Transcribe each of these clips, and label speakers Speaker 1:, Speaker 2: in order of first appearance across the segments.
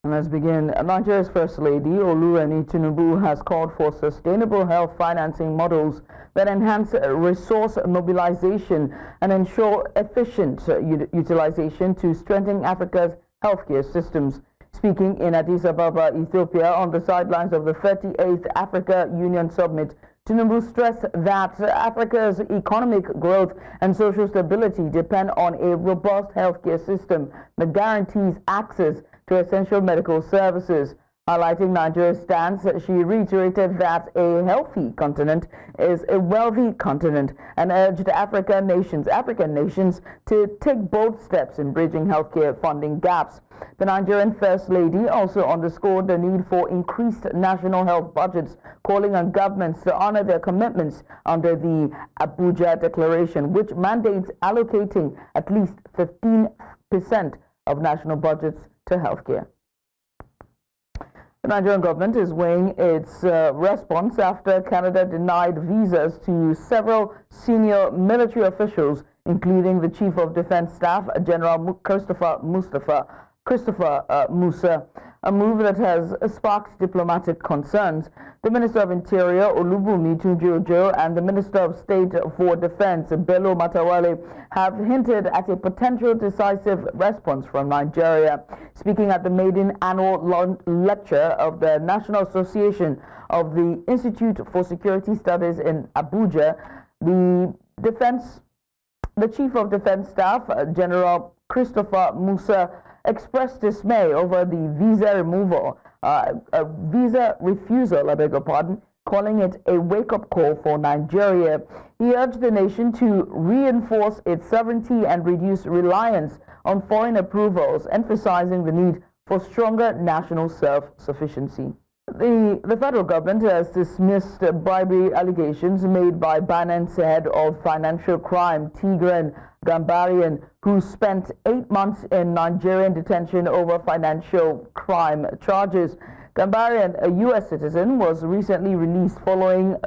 Speaker 1: Let's begin. Nigeria's First Lady, Olubunmi, has called for sustainable health financing models that enhance resource mobilization and ensure efficient utilization to strengthen Africa's healthcare systems. Speaking in Addis Ababa, Ethiopia, on the sidelines of the 38th Africa Union Summit, Tinubu stressed that Africa's economic growth and social stability depend on a robust healthcare system that guarantees access to essential medical services. Highlighting Nigeria's stance, she reiterated that a healthy continent is a wealthy continent and urged African nations to take bold steps in bridging healthcare funding gaps. The Nigerian First Lady also underscored the need for increased national health budgets, calling on governments to honor their commitments under the Abuja Declaration, which mandates allocating at least 15% of national budgets to healthcare. The Nigerian government is weighing its response after Canada denied visas to several senior military officials, including the Chief of Defense Staff, General Christopher Musa, a move that has sparked diplomatic concerns. The Minister of Interior, Olubunmi, Tunji-Ojo, and the Minister of State for Defense, Bello, Matawalle, have hinted at a potential decisive response from Nigeria. Speaking at the maiden annual lecture of the National Association of the Institute for Security Studies in Abuja, the Chief of Defense Staff, General Christopher Musa, expressed dismay over the visa refusal, I beg your pardon, calling it a wake-up call for Nigeria. He urged the nation to reinforce its sovereignty and reduce reliance on foreign approvals, emphasizing the need for stronger national self-sufficiency. The federal government has dismissed bribery allegations made by Binance head of financial crime, Tigran Gambarian, who spent 8 months in Nigerian detention over financial crime charges. Gambarian, a U.S. citizen, was recently released following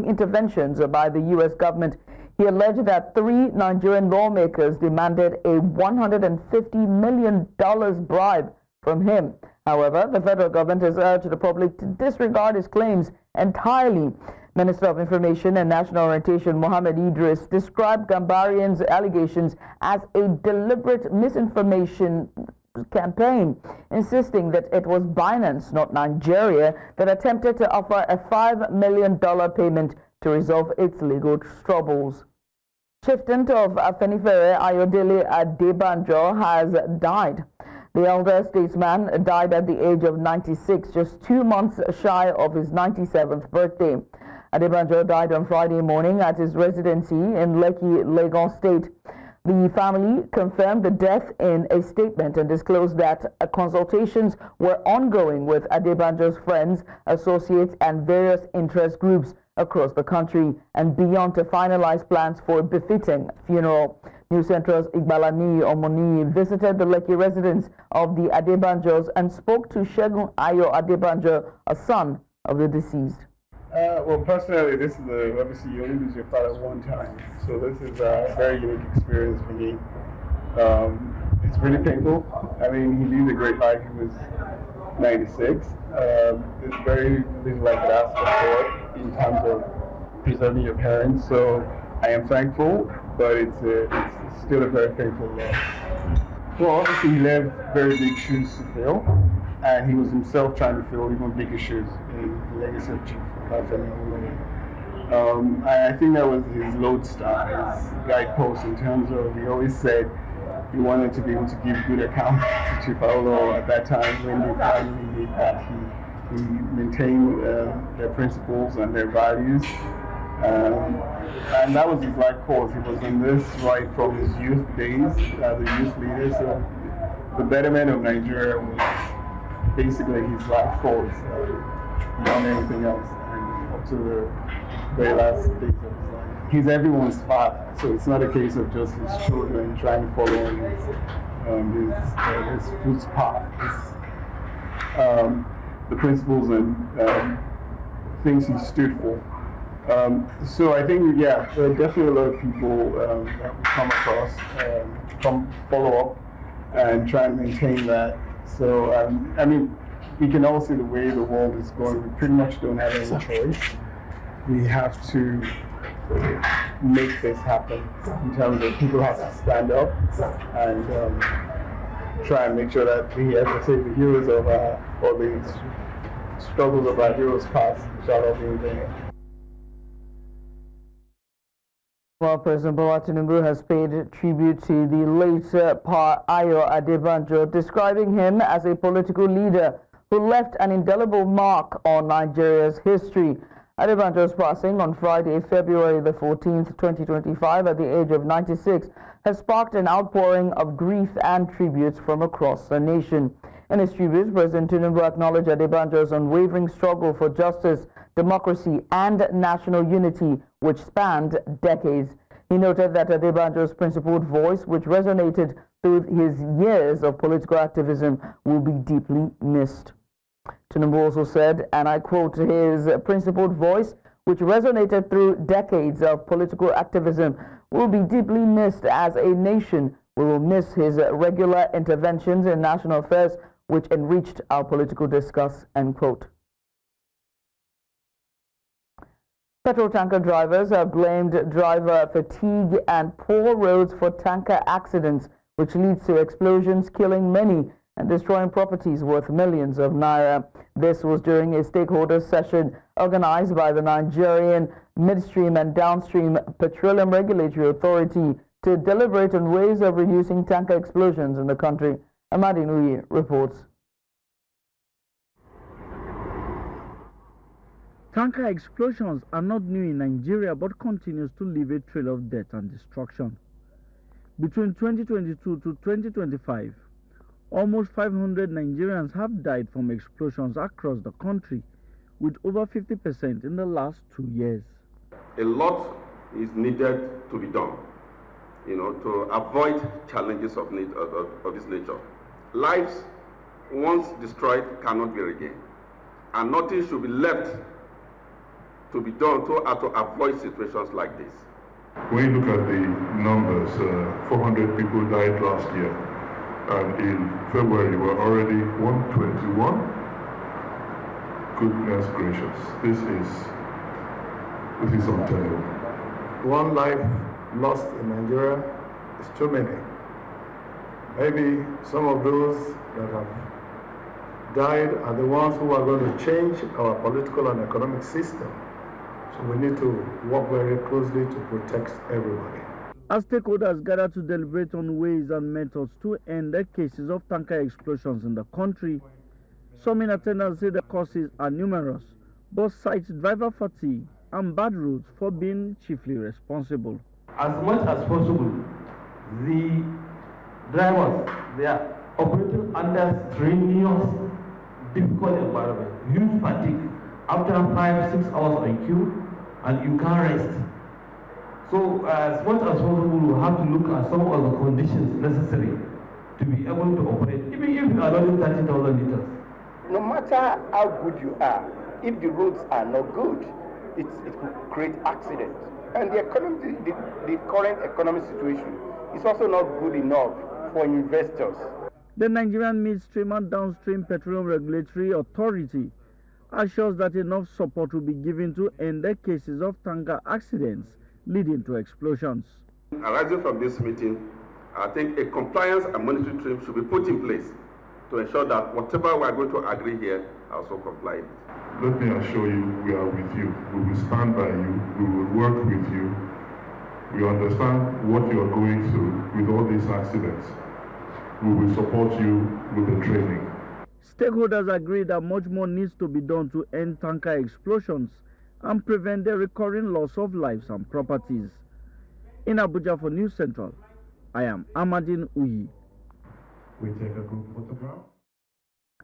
Speaker 1: interventions by the U.S. government. He alleged that 3 Nigerian lawmakers demanded a $150 million bribe from him. However, the federal government has urged the public to disregard his claims entirely. Minister of Information and National Orientation Mohammed Idris described Gambarian's allegations as a deliberate misinformation campaign, insisting that it was Binance, not Nigeria, that attempted to offer a $5 million payment to resolve its legal troubles. Chieftain of Afenifere, Ayodele Adebanjo, has died. The elder statesman died at the age of 96, just 2 months shy of his 97th birthday. Adebanjo died on Friday morning at his residency in Lekki, Lagos State. The family confirmed the death in a statement and disclosed that consultations were ongoing with Adebanjo's friends, associates, and various interest groups across the country and beyond to finalize plans for a befitting funeral. News Central's Igbalani Omoni visited the Lekki residence of the Adebanjos and spoke to Segun Ayo Adebanjo, a son of the deceased.
Speaker 2: Well, personally, this is obviously you only lose your father one time, so this is a very unique experience for me. It's really painful. I mean, he lived a great life. He was 96. There's very little I could ask for in terms of preserving your parents. So I am thankful, but it's still a very painful loss. Well, obviously he left very big shoes to fill, and he was himself trying to fill even bigger shoes in the legacy of Chief. I think that was his lodestar, his guidepost in terms of, he always said he wanted to be able to give good account to Chief Bello at that time when they finally made that. He maintained their principles and their values, and that was his life course. He was in this right from his youth days as a youth leader, so the betterment of Nigeria was basically his life course beyond anything else. To the very last days of his life. He's everyone's father, so it's not a case of just his children trying to follow his footpath, the principles and things he stood for. So I think, yeah, there are definitely a lot of people that will come across, follow up, and try and maintain that So, I mean, we can all see the way the world is going. We pretty much don't have any choice. We have to make this happen in terms of people have to stand up and try and make sure that as I say, the heroes of or the struggles of our heroes past shall not be in vain.
Speaker 1: Well, President Bola Tinubu has paid tribute to the late Pa Ayo Adebanjo, describing him as a political leader who left an indelible mark on Nigeria's history. Adebanjo's passing on Friday, February the 14th, 2025, at the age of 96, has sparked an outpouring of grief and tributes from across the nation. In his tributes, President Tinubu acknowledged Adebanjo's unwavering struggle for justice, democracy, and national unity, which spanned decades. He noted that Adebanjo's principled voice, which resonated through his years of political activism, will be deeply missed. Tinubu also said, and I quote, his principled voice, which resonated through decades of political activism, will be deeply missed as a nation. We will miss his regular interventions in national affairs, which enriched our political discourse, end quote. Petrol tanker drivers have blamed driver fatigue and poor roads for tanker accidents, which leads to explosions, killing many and destroying properties worth millions of naira. This was during a stakeholder session organized by the Nigerian Midstream and Downstream Petroleum Regulatory Authority to deliberate on ways of reducing tanker explosions in the country. Amadi Nuyi reports.
Speaker 3: Tanker explosions are not new in Nigeria but continues to leave a trail of death and destruction. Between 2022 to 2025, almost 500 Nigerians have died from explosions across the country, with over 50% in the last 2 years.
Speaker 4: A lot is needed to be done, to avoid challenges of this nature. Lives, once destroyed, cannot be regained, and nothing should be left to be done to avoid situations like this.
Speaker 5: When you look at the numbers, 400 people died last year, and in February we're already 121. Goodness gracious, this is untenable.
Speaker 6: One life lost in Nigeria is too many. Maybe some of those that have died are the ones who are going to change our political and economic system. So we need to work very closely to protect everybody.
Speaker 3: As stakeholders gather to deliberate on ways and methods to end the cases of tanker explosions in the country, some in attendance say the causes are numerous, but cite driver fatigue and bad roads for being chiefly responsible.
Speaker 7: As much as possible, the drivers, they are operating under strenuous, difficult environment, huge fatigue. After 5-6 hours on queue, and you can't rest. So as much as possible, we have to look at some of the conditions necessary to be able to operate, even if you are loading 30,000 liters.
Speaker 8: No matter how good you are, if the roads are not good, it could create accidents. And the current economic situation is also not good enough for investors.
Speaker 3: The Nigerian Midstream and Downstream Petroleum Regulatory Authority assures that enough support will be given to end the cases of tanker accidents leading to explosions.
Speaker 4: Arising from this meeting, I think a compliance and monitoring team should be put in place to ensure that whatever we are going to agree here are also complied.
Speaker 5: Let me assure you, we are with you. We will stand by you. We will work with you. We understand what you are going through with all these accidents. We will support you with the training.
Speaker 3: Stakeholders agree that much more needs to be done to end tanker explosions and prevent the recurring loss of lives and properties. In Abuja for News Central, I am Amadin Uyi.
Speaker 5: We take a group photograph.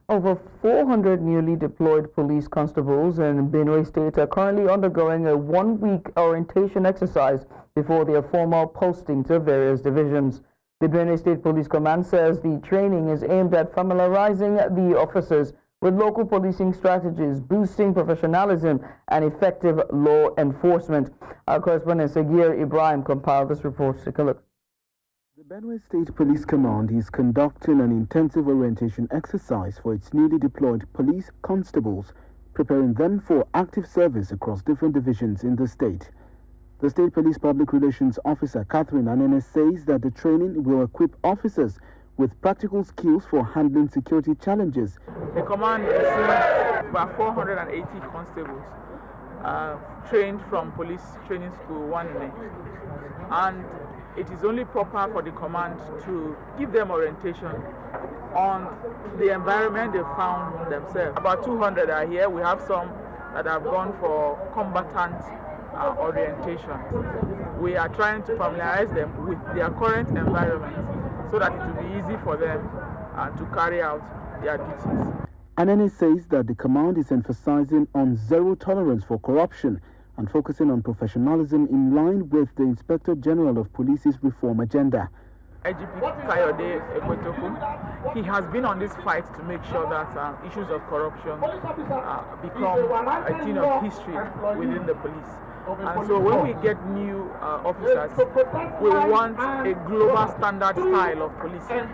Speaker 1: Over 400 newly deployed police constables in Benue State are currently undergoing a one-week orientation exercise before their formal posting to various divisions. The Benue State Police Command says the training is aimed at familiarizing the officers with local policing strategies, boosting professionalism and effective law enforcement. Our correspondent Sagir Ibrahim compiled this report. Take a look.
Speaker 3: The
Speaker 9: Benue State Police Command is conducting an intensive orientation exercise for its newly deployed police constables, preparing them for active service across different divisions in the state. The State Police Public Relations Officer, Catherine Anene, says that the training will equip officers with practical skills for handling security challenges.
Speaker 10: The command receives about 480 constables trained from police training school 1A, and it is only proper for the command to give them orientation on the environment they found themselves. About 200 are here. We have some that have gone for combatant orientation. We are trying to familiarize them with their current environment so that it will be easy for them to carry out their duties.
Speaker 9: Anene says that the command is emphasizing on zero tolerance for corruption and focusing on professionalism in line with the Inspector General of Police's reform agenda.
Speaker 10: IGP Kayode Ekwetoku, he has been on this fight to make sure that issues of corruption become a thing of history within the police. And so when we get new officers, we want a global standard style of policing.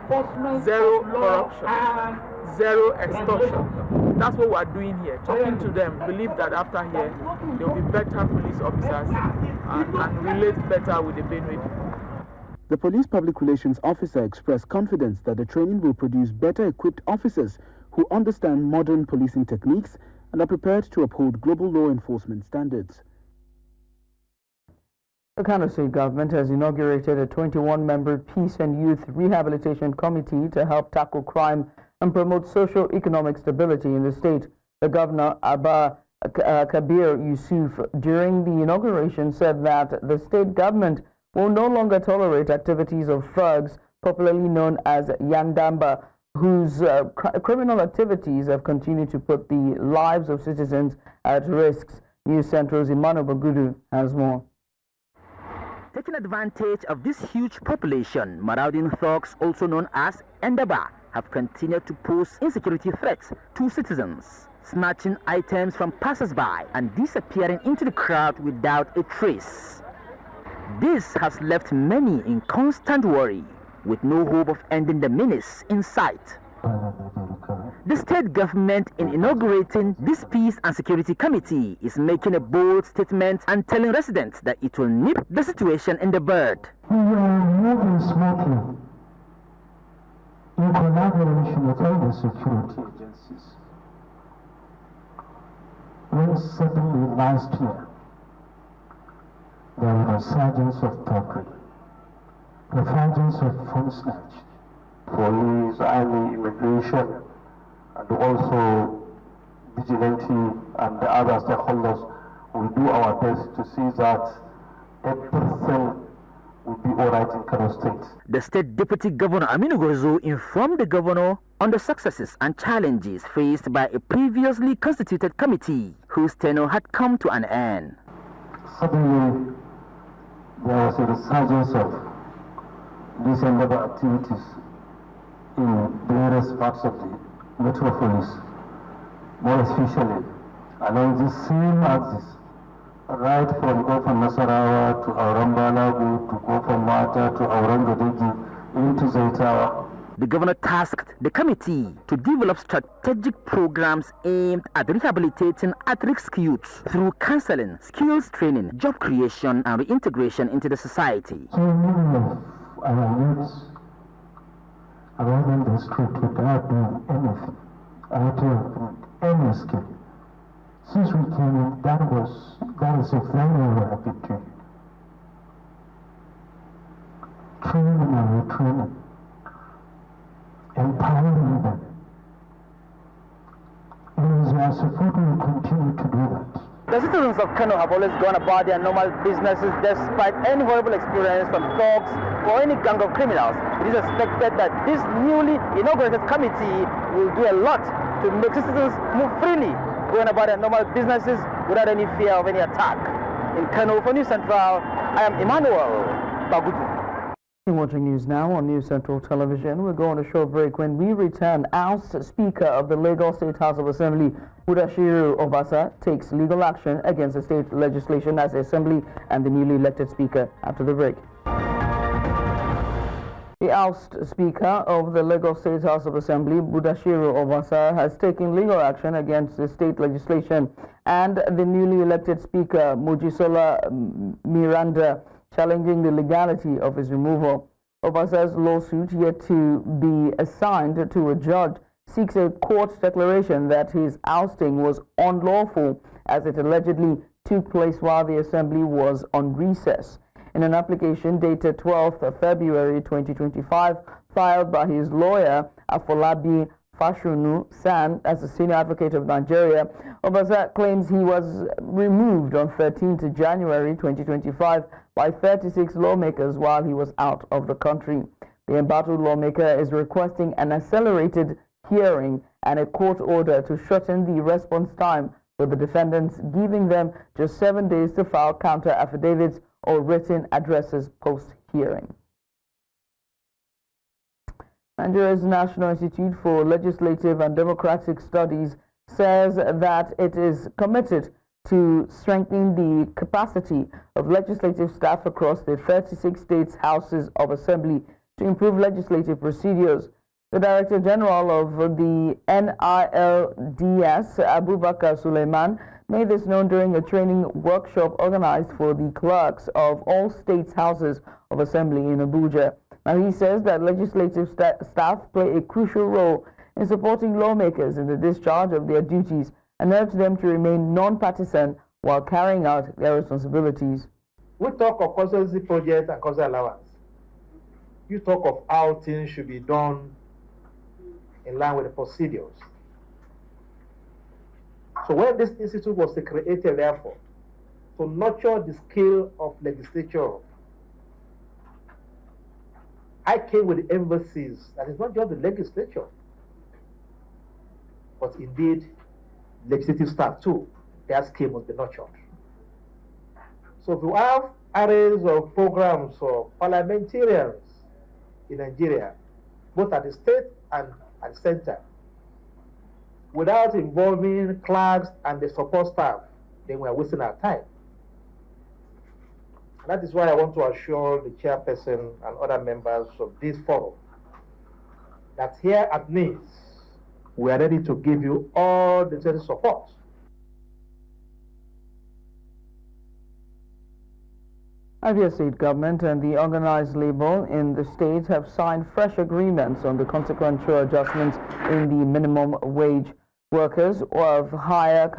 Speaker 10: Zero corruption, zero extortion. That's what we are doing here, talking to them, believe that after here, there will be better police officers and relate better with the Benue people.
Speaker 9: The Police Public Relations Officer expressed confidence that the training will produce better equipped officers who understand modern policing techniques and are prepared to uphold global law enforcement standards.
Speaker 1: The Kano State government has inaugurated a 21-member Peace and Youth Rehabilitation Committee to help tackle crime and promote socio-economic stability in the state. The governor, Abba Kabir Yusuf, during the inauguration said that the state government will no longer tolerate activities of thugs, popularly known as Yandamba, whose criminal activities have continued to put the lives of citizens at risk. News Central's Emmanuel Bagudu has more.
Speaker 11: Taking advantage of this huge population, marauding thugs, also known as Yandamba, have continued to pose insecurity threats to citizens, snatching items from passers-by and disappearing into the crowd without a trace. This has left many in constant worry, with no hope of ending the menace in sight. The state government, in inaugurating this Peace and Security Committee, is making a bold statement and telling residents that it will nip the situation in the bud.
Speaker 12: We are moving smoothly in collaboration with all the security agencies. When suddenly last year, there was a resurgence of thuggery, resurgence of phone snatch. Police, army, immigration, and also vigilante and the other stakeholders will do our best to see that everything will be all right in Kano State.
Speaker 11: The State Deputy Governor Aminu Gozo informed the governor on the successes and challenges faced by a previously constituted committee whose tenure had come to an end.
Speaker 12: Suddenly, there was a resurgence of these and other activities in various parts of the metropolis, more especially along the same axis, right from Gofan Nasarawa to Aurambalagu to Gofan Mata to Aurangadegi into Zaitawa.
Speaker 11: The governor tasked the committee to develop strategic programs aimed at rehabilitating at-risk youths through counseling, skills training, job creation, and reintegration into the society.
Speaker 12: So many of our youths around the street without doing anything, without any skill. Since we came in, that is a very rapid training. Training and retraining. Empowering them. It is our support we continue to do that.
Speaker 11: The citizens of Kano have always gone about their normal businesses despite any horrible experience from thugs or any gang of criminals. It is expected that this newly inaugurated committee will do a lot to make citizens move freely, going about their normal businesses without any fear of any attack. In Kano, for News Central, I am Emmanuel Bagudu.
Speaker 1: You're watching news now on News Central Television. We'll go on a short break. When we return, House Speaker of the Lagos State House of Assembly, Mudashiru Obasa, takes legal action against the state legislation as the Assembly and the newly elected Speaker after the break. The oust Speaker of the Lagos State House of Assembly, Budashiru Obasa, has taken legal action against the state legislation and the newly elected Speaker, Mojisola Miranda, challenging the legality of his removal. Obasa's lawsuit, yet to be assigned to a judge, seeks a court declaration that his ousting was unlawful as it allegedly took place while the Assembly was on recess. In an application dated 12th February 2025, filed by his lawyer, Afolabi Fashunu San, as a senior advocate of Nigeria, Obasa claims he was removed on 13th January 2025 by 36 lawmakers while he was out of the country. The embattled lawmaker is requesting an accelerated hearing and a court order to shorten the response time for the defendants, giving them just 7 days to file counter affidavits or written addresses post-hearing. Nigeria's National Institute for Legislative and Democratic Studies says that it is committed to strengthening the capacity of legislative staff across the 36 states' houses of assembly to improve legislative procedures. The Director General of the NILDS, Abubakar Suleiman, made this known during a training workshop organized for the clerks of all states' houses of assembly in Abuja. Now, he says that legislative staff play a crucial role in supporting lawmakers in the discharge of their duties and urge them to remain non-partisan while carrying out their responsibilities.
Speaker 13: We talk of constituency project and constituency allowance. You talk of how things should be done in line with the procedures. So when this institute was created, therefore, to nurture the skill of legislature, I came with the emphasis that it's not just the legislature, but indeed legislative staff too. Their skill must be nurtured. So if you have arrays of programs for parliamentarians in Nigeria, both at the state and at the center, without involving clerks and the support staff, then we are wasting our time. And that is why I want to assure the chairperson and other members of this forum that here at NIS, we are ready to give you all the necessary support.
Speaker 1: Abia State government and the organized labor in the state have signed fresh agreements on the consequential adjustments in the minimum wage. Workers of higher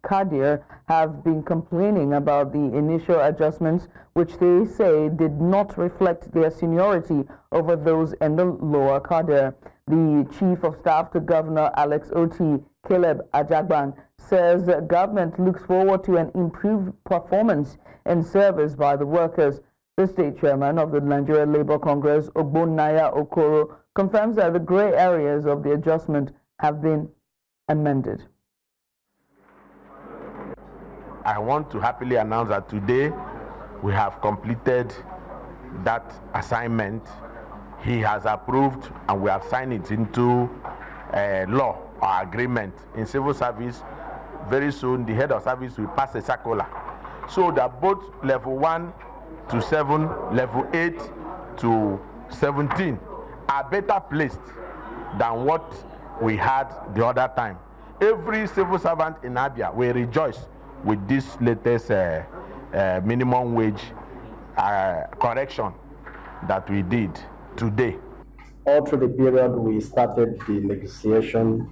Speaker 1: cadre have been complaining about the initial adjustments, which they say did not reflect their seniority over those in the lower cadre. The Chief of Staff to Governor Alex Oti, Caleb Ajagban, says the government looks forward to an improved performance and service by the workers. The state chairman of the Nigeria Labour Congress, Ogbonnaya Okoro, confirms that the grey areas of the adjustment have been amended.
Speaker 14: I want to happily announce that today we have completed that assignment. He has approved and we have signed it into law or agreement in civil service. Very soon the head of service will pass a circular so that both level 1 to 7, level 8 to 17 are better placed than what we had the other time. Every civil servant in Abia will rejoice with this latest minimum wage correction that we did today.
Speaker 15: All through the period we started the negotiation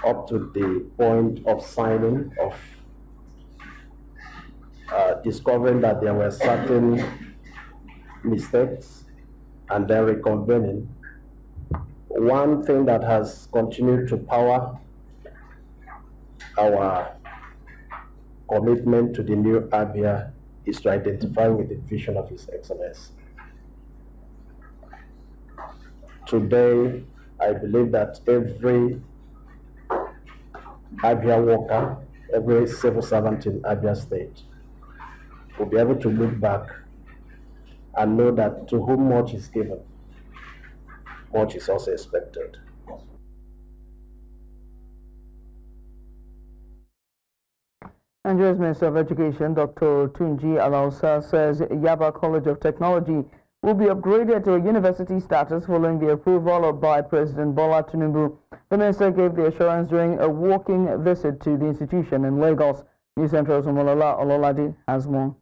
Speaker 15: up to the point of signing of discovering that there were certain mistakes and then reconvening. One thing that has continued to power our commitment to the new Abia is to identify with the vision of His Excellency. Today, I believe that every Abia worker, every civil servant in Abia State will be able to look back and know that to whom much is given, much is also expected. Nigeria's Minister of Education, Dr. Tunji-Ojo, says Yaba College of Technology
Speaker 1: will be upgraded to a university status following the approval by President Bola Tinubu. The minister gave the assurance during a walking visit to the institution in Lagos. News Central's Omolola Ololade has more.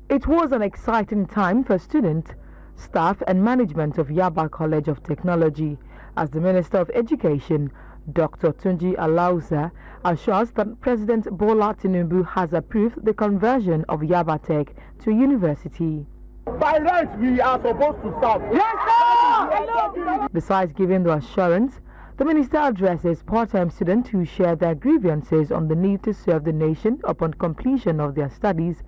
Speaker 16: It was an exciting time for students, staff and management of Yaba College of Technology as the Minister of Education, Dr. Tunji-Ojo, assures that President Bola Tinubu has approved the conversion of Yaba Tech to a university.
Speaker 17: By right, we are supposed to serve. Yes, sir!
Speaker 16: Besides giving the assurance, the minister addresses part-time students who share their grievances on the need to serve the nation upon completion of their studies,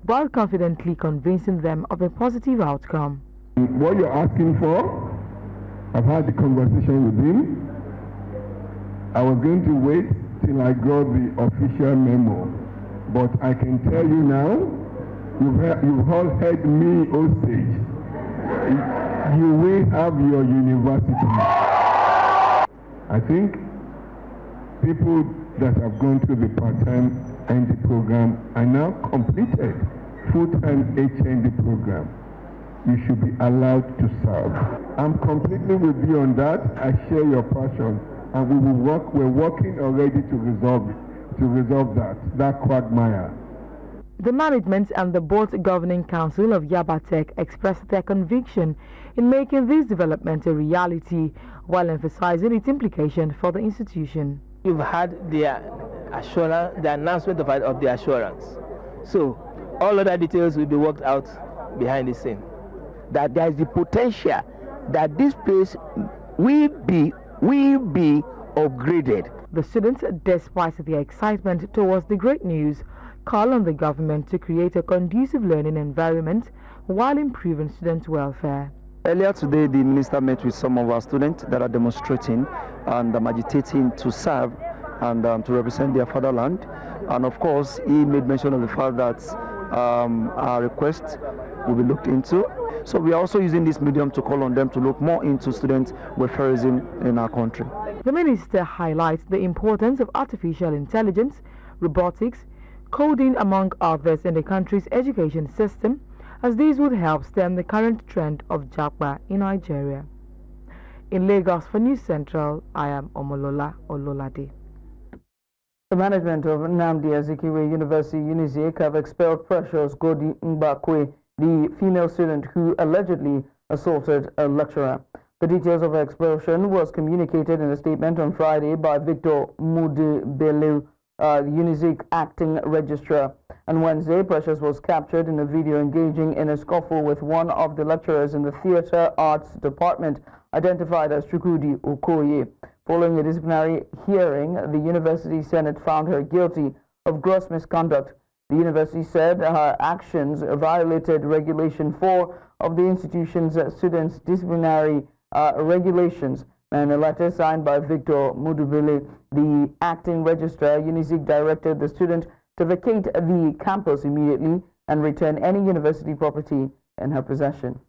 Speaker 16: while confidently convincing them of a positive outcome.
Speaker 18: What you're asking for, I've had the conversation with him. I was going to wait till I got the official memo, but I can tell you now, you've all heard me on stage. You will have your university. I think people that have gone through the part-time ND program are now completed full-time HND program. You should be allowed to serve. I'm completely with you on that. I share your passion, and we will work. We're working already to resolve that quagmire.
Speaker 16: The management and the board governing council of Yaba Tech expressed their conviction in making this development a reality, while emphasizing its implication for the institution.
Speaker 13: You've had the assurance, the announcement of the assurance. So all other details will be worked out behind the scene.
Speaker 17: That there is the potential that this place will be upgraded.
Speaker 16: The students, despite their excitement towards the great news, call on the government to create a conducive learning environment while improving student welfare.
Speaker 19: Earlier today, the minister met with some of our students that are demonstrating and agitating to serve and to represent their fatherland. And of course, he made mention of the fact that our request will be looked into. So we are also using this medium to call on them to look more into student welfareism in our country.
Speaker 16: The minister highlights the importance of artificial intelligence, robotics, coding, among others, in the country's education system, as these would help stem the current trend of Japa in Nigeria. In Lagos for News Central, I am Omolola Ololade.
Speaker 1: The management of Nnamdi Azikiwe University UNIZIK have expelled Precious Godi Mbakwe, the female student who allegedly assaulted a lecturer. The details of her expulsion was communicated in a statement on Friday by Victor Bello, UNIZIK acting registrar. On Wednesday, Precious was captured in a video engaging in a scuffle with one of the lecturers in the theatre arts department, identified as Chukwudi Okoye. Following a disciplinary hearing, the University Senate found her guilty of gross misconduct. The university said her actions violated Regulation 4 of the institution's students' disciplinary regulations. In a letter signed by Victor Mudubile, the acting registrar, UNIZIK directed the student to vacate the campus immediately and return any university property in her possession.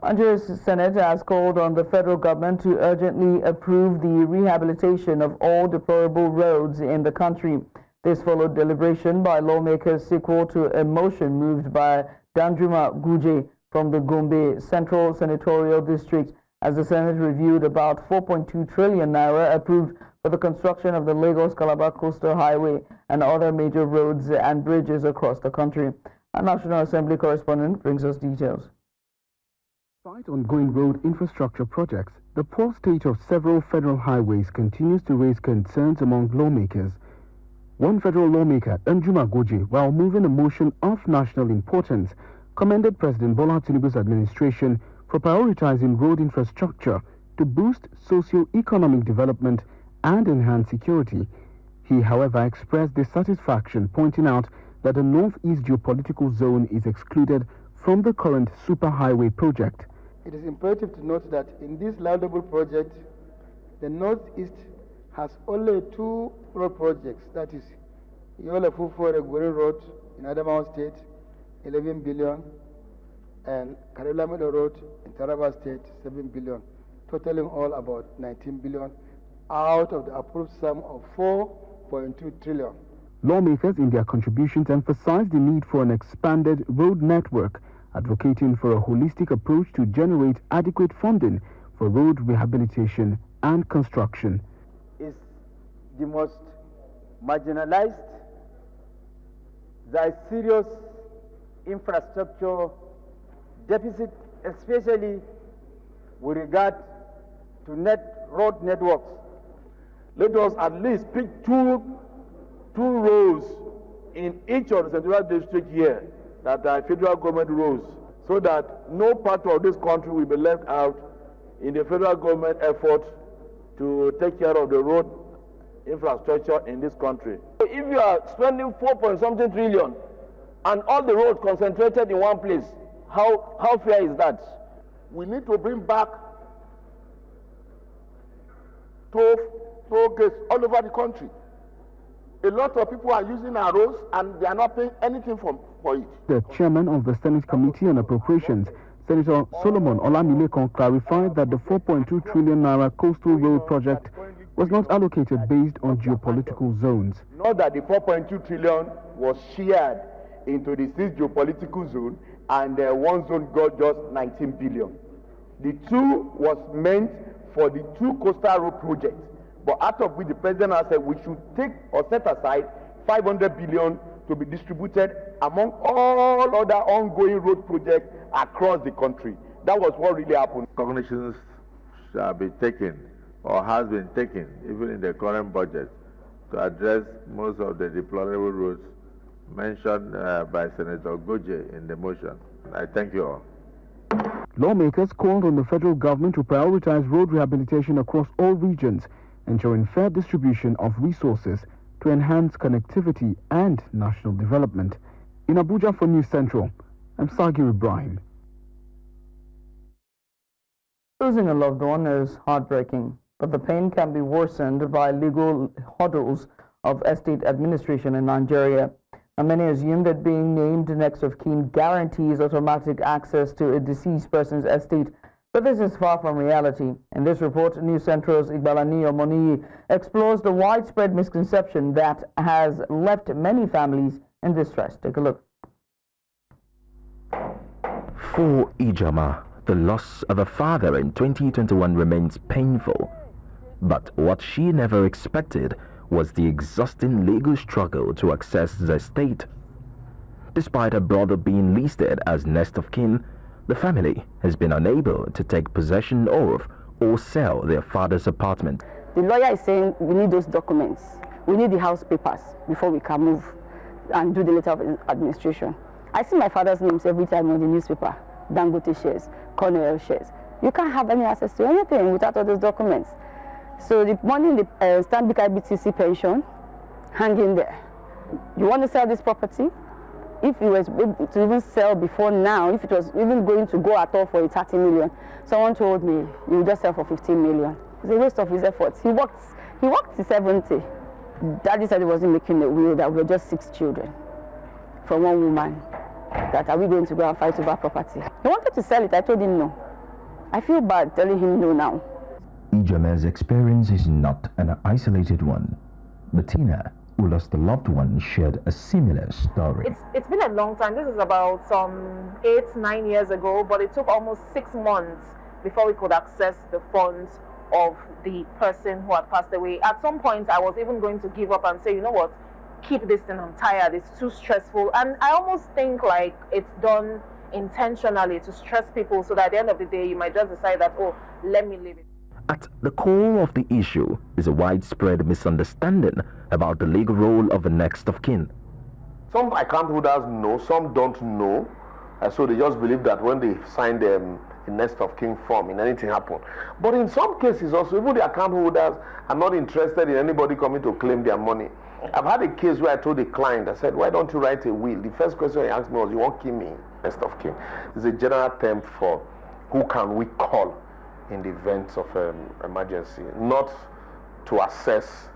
Speaker 1: Nigeria's Senate has called on the federal government to urgently approve the rehabilitation of all deplorable roads in the country. This followed deliberation by lawmakers sequel to a motion moved by Danjuma Guje from the Gombe Central Senatorial District, as the Senate reviewed about 4.2 trillion naira approved for the construction of the Lagos-Calabar Coastal Highway and other major roads and bridges across the country. Our National Assembly correspondent brings us details.
Speaker 9: Despite ongoing road infrastructure projects, the poor state of several federal highways continues to raise concerns among lawmakers. One federal lawmaker, Danjuma Guje, while moving a motion of national importance, commended President Bola Tinubu's administration for prioritizing road infrastructure to boost socio-economic development and enhance security. He, however, expressed dissatisfaction, pointing out that the Northeast geopolitical zone is excluded from the current superhighway project.
Speaker 20: It is imperative to note that in this laudable project, the Northeast has only two road projects, that is Yola Fufore Egweri Road in Adamawa State, 11 billion, and Karelamedo Road in Taraba State, 7 billion, totaling all about 19 billion, out of the approved sum of 4.2 trillion.
Speaker 9: Lawmakers in their contributions emphasized the need for an expanded road network, advocating for a holistic approach to generate adequate funding for road rehabilitation and construction.
Speaker 21: Is the most marginalized. There is serious infrastructure deficit, especially with regard to road networks.
Speaker 7: Let us at least pick two roads in each of the central district here that are federal government roads, so that no part of this country will be left out in the federal government effort to take care of the road infrastructure in this country. If you are spending 4.something trillion and all the roads concentrated in one place, how fair is that?
Speaker 5: We need to bring back toll gates all over the country. A lot of people are using our roads and they are not paying anything for it.
Speaker 9: The chairman of the Senate Committee on Appropriations, Senator Solomon Olamilekan, clarified that the 4.2 trillion naira coastal road project was not allocated based on geopolitical zones.
Speaker 7: Not that the 4.2 trillion was shared into the 6 geopolitical zones and one zone got just 19 billion. The 2 was meant for the 2 coastal road projects, but out of which the president has said we should take or set aside 500 billion to be distributed among all other ongoing road projects across the country. That was what really happened.
Speaker 14: Cognitions shall be taken or has been taken even in the current budget to address most of the deplorable roads mentioned by Senator Goje in the motion. I thank you all.
Speaker 9: Lawmakers called on the federal government to prioritize road rehabilitation across all regions, ensuring fair distribution of resources to enhance connectivity and national development. In Abuja for News Central, I'm Sagir Ibrahim.
Speaker 1: Losing a loved one is heartbreaking, but the pain can be worsened by legal hurdles of estate administration in Nigeria. And many assume that being named next of kin guarantees automatic access to a deceased person's estate, but this is far from reality. In this report, News Central's Igbalani Omoniyi explores the widespread misconception that has left many families in distress. Take a look.
Speaker 22: For Ijama, the loss of a father in 2021 remains painful. But what she never expected was the exhausting legal struggle to access the estate. Despite her brother being listed as next of kin, the family has been unable to take possession of or sell their father's apartment.
Speaker 23: The lawyer is saying we need those documents. We need the house papers before we can move and do the letter of administration. I see my father's names every time on the newspaper. Dangote shares, Cornell shares. You can't have any access to anything without all those documents. So the money in the Stanbic IBTC pension hanging there. You want to sell this property? If you were to even sell before now, if it was even going to go at all for 30 million, someone told me you will just sell for 15 million. It's a waste of his efforts. He worked to 70. Daddy said he wasn't making a will, that we were just 6 children from one woman. That are we going to go and fight over property? He wanted to sell it. I told him no. I feel bad telling him no now.
Speaker 22: Ijama's experience is not an isolated one. Bettina, who lost a loved one, shared a similar story.
Speaker 24: It's been a long time. This is about some 8-9 years ago, but it took almost 6 months before we could access the funds of the person who had passed away. At some point, I was even going to give up and say, you know what, keep this thing, I'm tired, it's too stressful. And I almost think like it's done intentionally to stress people so that at the end of the day, you might just decide that, oh, let me leave it.
Speaker 22: At the core of the issue is a widespread misunderstanding about the legal role of the next of kin.
Speaker 14: Some account holders know, some don't know, so they just believe that when they sign the next of kin form, and anything happen. But in some cases also, even the account holders are not interested in anybody coming to claim their money. I've had a case where I told the client, I said, why don't you write a will? The first question he asked me was, you won't kill me, next of kin. It's a general term for who can we call in the event of emergency, not to assess,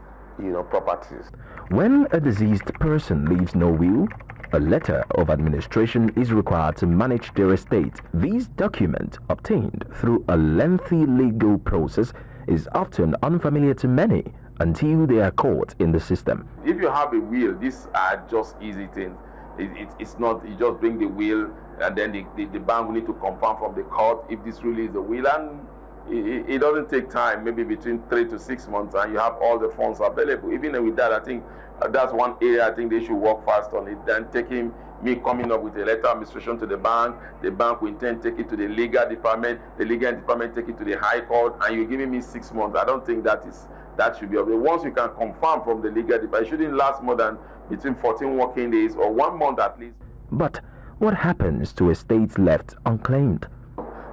Speaker 14: properties.
Speaker 22: When a deceased person leaves no will, a letter of administration is required to manage their estate. These documents, obtained through a lengthy legal process, is often unfamiliar to many until they are caught in the system.
Speaker 14: If you have a will, these are just easy things. It's not, you just bring the will and then the bank will need to confirm from the court if this really is the will, and it doesn't take time, maybe between 3 to 6 months, and you have all the funds available. Even with that, I think that's one area I think they should work fast on it than me coming up with a letter of administration to the bank will intend take it to the legal department take it to the high court, and you're giving me 6 months. I don't think that should be okay. Once you can confirm from the legal department, it shouldn't last more than between 14 working days or 1 month at least.
Speaker 22: But what happens to estates left unclaimed?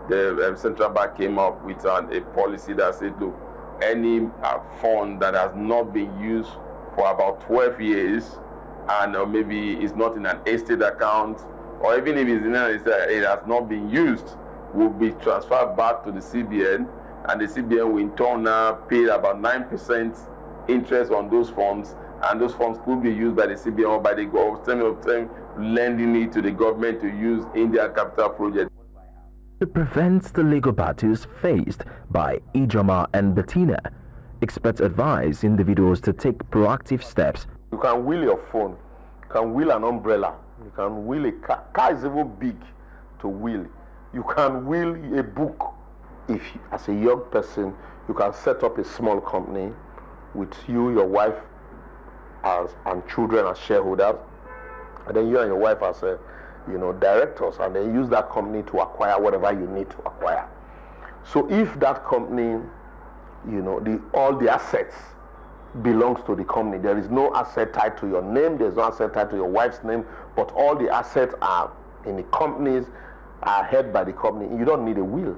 Speaker 14: The central bank came up with a policy that said, look, any fund that has not been used for about 12 years and maybe is not in an estate account, or even if it's in an estate, it has not been used, will be transferred back to the CBN, and the CBN will in turn pay about 9% interest on those funds, and those funds could be used by the CBN or by the government, lending it to the government to use in their capital project.
Speaker 22: To prevent the legal battles faced by Ijoma and Bettina, experts advise individuals to take proactive steps.
Speaker 15: You can will your phone, you can will an umbrella, you can will a car. Car is even big to will. You can will a book. If, as a young person, you can set up a small company with you, your wife, and children as shareholders, and then you and your wife as directors, and then use that company to acquire whatever you need to acquire. So if that company, all the assets belongs to the company, there is no asset tied to your name, there's no asset tied to your wife's name, but all the assets are in the companies, are held by the company. You don't need a will.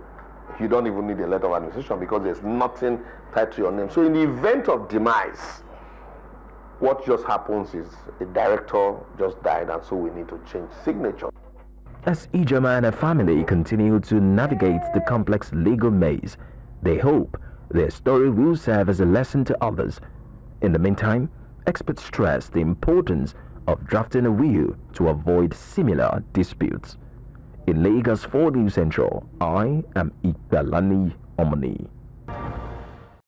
Speaker 15: You don't even need a letter of administration because there's nothing tied to your name. So in the event of demise, what just happens is a director just died, and so we need to change signature.
Speaker 22: As Ijoma and her family continue to navigate the complex legal maze, they hope their story will serve as a lesson to others. In the meantime, experts stress the importance of drafting a will to avoid similar disputes. In Lagos 4 News Central, I am Ikalani Omani.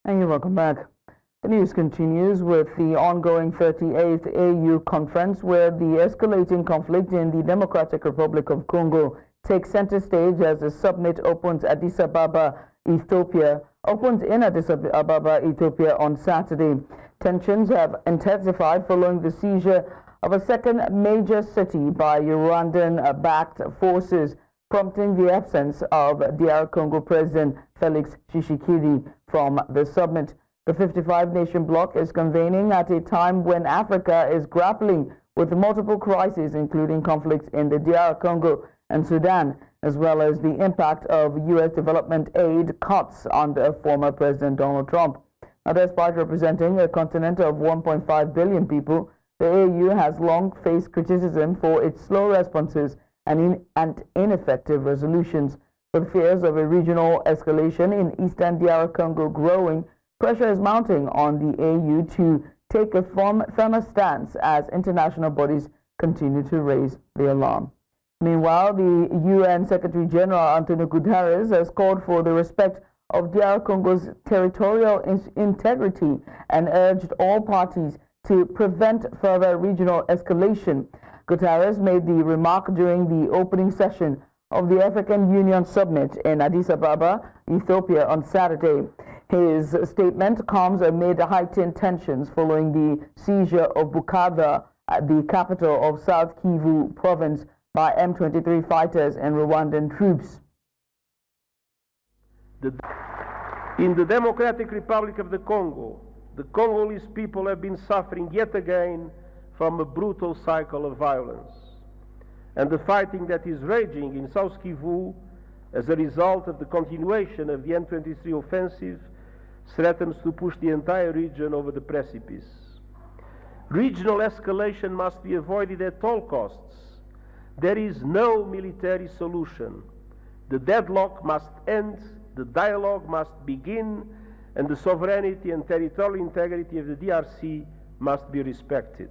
Speaker 1: And you're welcome back. The news continues with the ongoing 38th AU conference, where the escalating conflict in the Democratic Republic of Congo takes center stage as the summit opens in Addis Ababa, Ethiopia on Saturday. Tensions have intensified following the seizure of a second major city by Rwandan-backed forces, prompting the absence of DR Congo President Felix Tshisekedi from the summit. The 55-nation bloc is convening at a time when Africa is grappling with multiple crises, including conflicts in the DR Congo and Sudan, as well as the impact of U.S. development aid cuts under former President Donald Trump. Now, despite representing a continent of 1.5 billion people, the AU has long faced criticism for its slow responses and ineffective resolutions. With fears of a regional escalation in eastern DR Congo growing, pressure is mounting on the AU to take a firmer stance as international bodies continue to raise the alarm. Meanwhile, the UN Secretary General Antonio Guterres has called for the respect of DR Congo's territorial integrity and urged all parties to prevent further regional escalation. Guterres made the remark during the opening session of the African Union Summit in Addis Ababa, Ethiopia on Saturday. His statement comes amid heightened tensions following the seizure of Bukavu, the capital of South Kivu province, by M23 fighters and Rwandan troops.
Speaker 2: In the Democratic Republic of the Congo, the Congolese people have been suffering yet again from a brutal cycle of violence. And the fighting that is raging in South Kivu as a result of the continuation of the M23 offensive threatens to push the entire region over the precipice. Regional escalation must be avoided at all costs. There is no military solution. The deadlock must end, the dialogue must begin, and the sovereignty and territorial integrity of the DRC must be respected.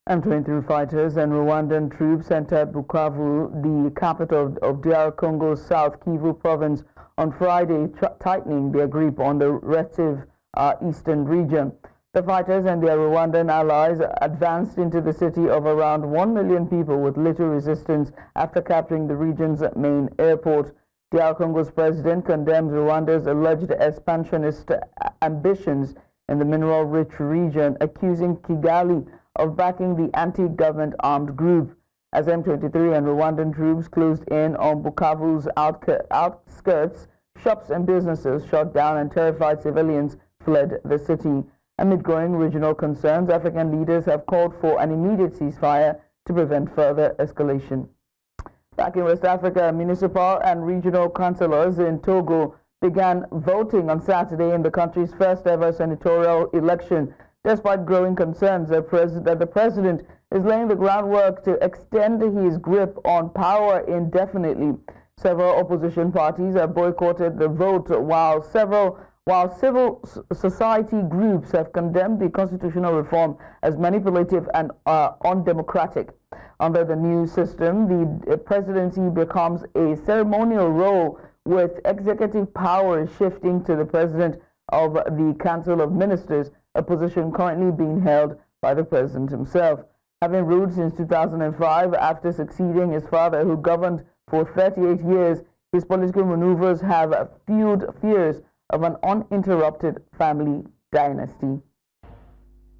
Speaker 1: M23 fighters and Rwandan troops entered Bukavu, the capital of DR Congo's South Kivu province, on Friday, tightening their grip on the relative eastern region. The fighters and their Rwandan allies advanced into the city of around 1 million people with little resistance after capturing the region's main airport. DR Congo's president condemned Rwanda's alleged expansionist ambitions in the mineral-rich region, accusing Kigali of backing the anti-government armed group. As M23 and Rwandan troops closed in on Bukavu's outskirts, shops and businesses shut down and terrified civilians fled the city. Amid growing regional concerns, African leaders have called for an immediate ceasefire to prevent further escalation. Back in West Africa, municipal and regional councillors in Togo began voting on Saturday in the country's first ever senatorial election, despite growing concerns that the president is laying the groundwork to extend his grip on power indefinitely. Several opposition parties have boycotted the vote, while civil society groups have condemned the constitutional reform as manipulative and undemocratic. Under the new system, the presidency becomes a ceremonial role, with executive power shifting to the president of the Council of Ministers, a position currently being held by the president himself. Having ruled since 2005 after succeeding his father, who governed for 38 years, his political maneuvers have fueled fears of an uninterrupted family dynasty.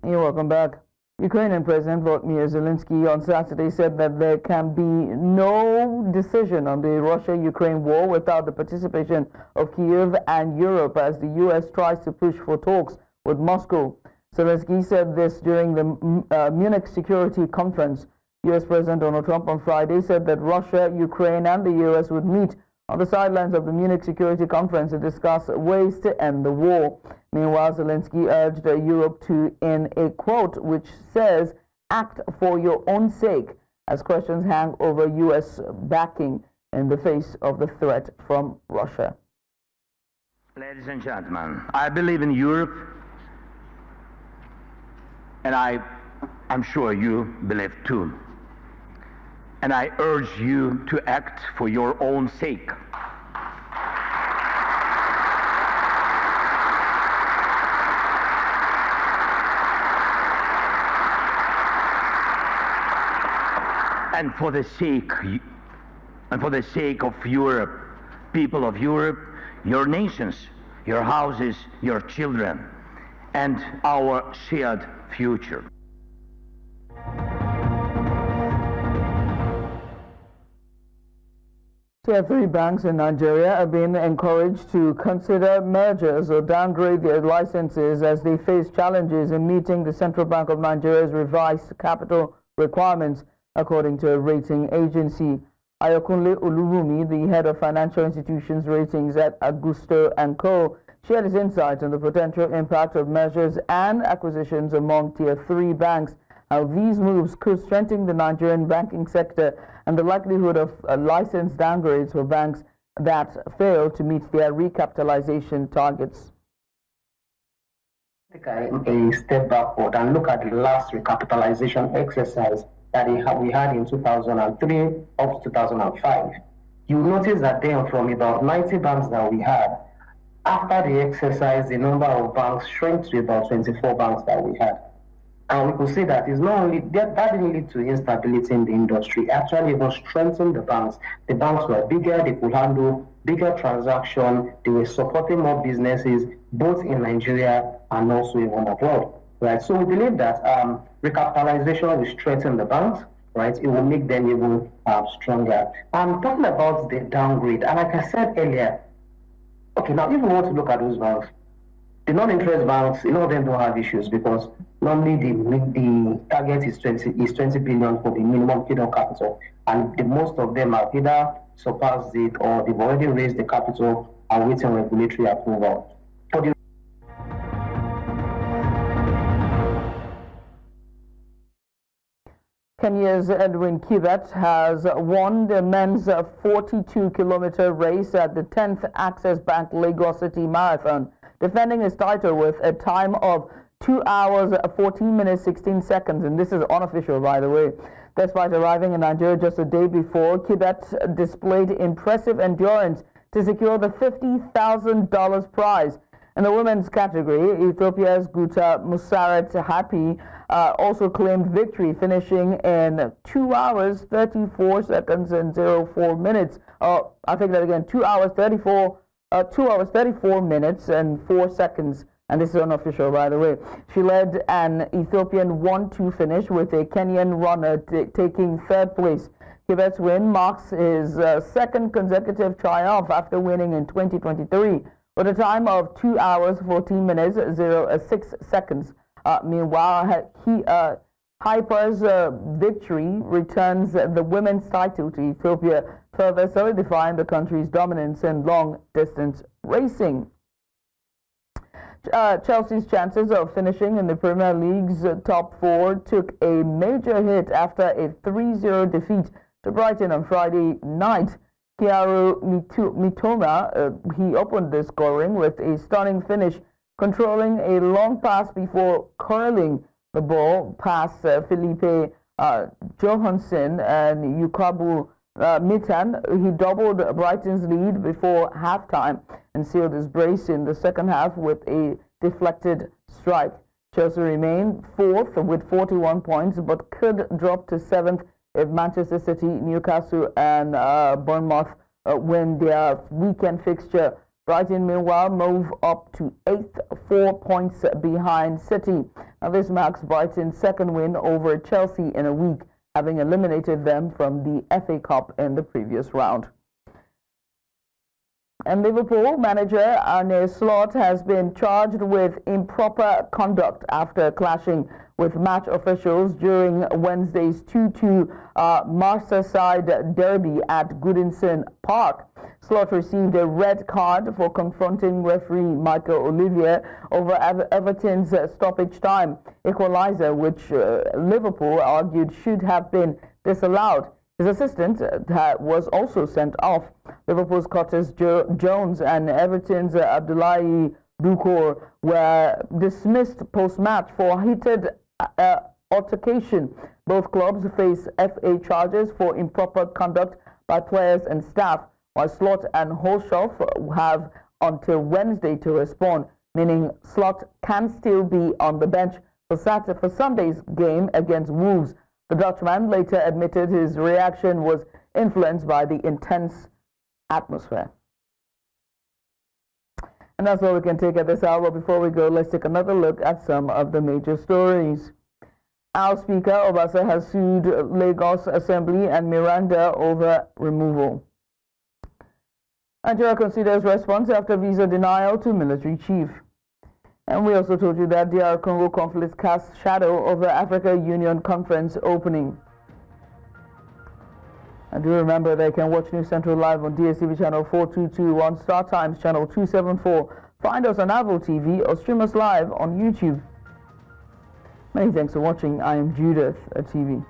Speaker 1: You're welcome back. Ukrainian President Volodymyr Zelensky on Saturday said that there can be no decision on the Russia-Ukraine war without the participation of Kyiv and Europe, as the U.S. tries to push for talks with Moscow. Zelensky said this during the Munich Security Conference. U.S. President Donald Trump on Friday said that Russia, Ukraine, and the U.S. would meet on the sidelines of the Munich Security Conference to discuss ways to end the war. Meanwhile, Zelensky urged Europe to, in a quote which says, "Act for your own sake," as questions hang over U.S. backing in the face of the threat from Russia.
Speaker 3: Ladies and gentlemen, I believe in Europe, and I'm sure you believe too. And I urge you to act for your own sake. And for the sake of Europe, people of Europe, your nations, your houses, your children, and our shared future.
Speaker 1: Tier 3 banks in Nigeria are being encouraged to consider mergers or downgrade their licenses as they face challenges in meeting the Central Bank of Nigeria's revised capital requirements, according to a rating agency. Ayokunle Olubunmi, the head of financial institutions ratings at Augusto & Co., shared his insights on the potential impact of mergers and acquisitions among Tier 3 banks, how these moves could strengthen the Nigerian banking sector, and the likelihood of license downgrades for banks that fail to meet their recapitalization targets.
Speaker 4: Take a step backward and look at the last recapitalization exercise that we had in 2003 up to 2005. You notice that then from about 90 banks that we had, after the exercise, the number of banks shrank to about 24 banks that we had. And we could say that it's not only that didn't lead to instability in the industry, actually even strengthened the banks. The banks were bigger, they could handle bigger transactions, they were supporting more businesses, both in Nigeria and also even abroad. Right? So we believe that recapitalization will strengthen the banks, right? It will make them even stronger. I'm talking about the downgrade, and like I said earlier, okay, now if we want to look at those banks, the non-interest banks, a lot of them don't have issues because normally the target is 20 billion for the minimum paid-on capital, and most of them have either surpassed it or they've already raised the capital and waiting regulatory approval.
Speaker 1: Kenya's Edwin Kibat has won the men's 42-kilometer race at the 10th Access Bank Lagos City Marathon, defending his title with a time of 2 hours, 14 minutes, 16 seconds, and this is unofficial, by the way. Despite arriving in Nigeria just a day before, Kibet displayed impressive endurance to secure the $50,000 prize. In the women's category, Ethiopia's Guta Musarat Happy also claimed victory, finishing in 2 hours, 34 seconds and 04 minutes. I'll take that again, 2 hours, 34 minutes and 4 seconds. And this is unofficial, by the way. She led an Ethiopian 1-2 finish with a Kenyan runner taking third place. Kibet's win marks his second consecutive triumph after winning in 2023 with a time of 2 hours, 14 minutes, 6 seconds. Meanwhile, Hyper's victory returns the women's title to Ethiopia, further solidifying the country's dominance in long-distance racing. Chelsea's chances of finishing in the Premier League's top four took a major hit after a 3-0 defeat to Brighton on Friday night. Kiaru Mitoma, he opened the scoring with a stunning finish, controlling a long pass before curling the ball past Felipe Johansson and Yukabu Mitan. He doubled Brighton's lead before halftime and sealed his brace in the second half with a deflected strike. Chelsea remained fourth with 41 points, but could drop to seventh if Manchester City, Newcastle and Bournemouth win their weekend fixture. Brighton, meanwhile, move up to 8th, 4 points behind City. Now, this marks Brighton's second win over Chelsea in a week, having eliminated them from the FA Cup in the previous round. And Liverpool manager Arne Slot has been charged with improper conduct after clashing with match officials during Wednesday's 2-2 Merseyside derby at Goodison Park. Slot received a red card for confronting referee Michael Olivier over Everton's stoppage time equalizer, which Liverpool argued should have been disallowed. His assistant was also sent off. Liverpool's Curtis Jones and Everton's Abdullahi Dukour were dismissed post-match for heated altercation. Both clubs face FA charges for improper conduct by players and staff, while Slot and Holshoff have until Wednesday to respond, meaning Slot can still be on the bench for Sunday's game against Wolves. The Dutchman later admitted his reaction was influenced by the intense atmosphere. And that's all we can take at this hour. Before we go, let's take another look at some of the major stories. Our Speaker, Obasa, has sued Lagos Assembly and Miranda over removal. Nigeria considers response after visa denial to military chief. And we also told you that DR Congo conflict casts shadow over Africa Union Conference opening. And do remember that you can watch News Central live on DSTV channel 4221, on Star Times channel 274. Find us on Avo TV or stream us live on YouTube. Many thanks for watching. I am Judith at TV.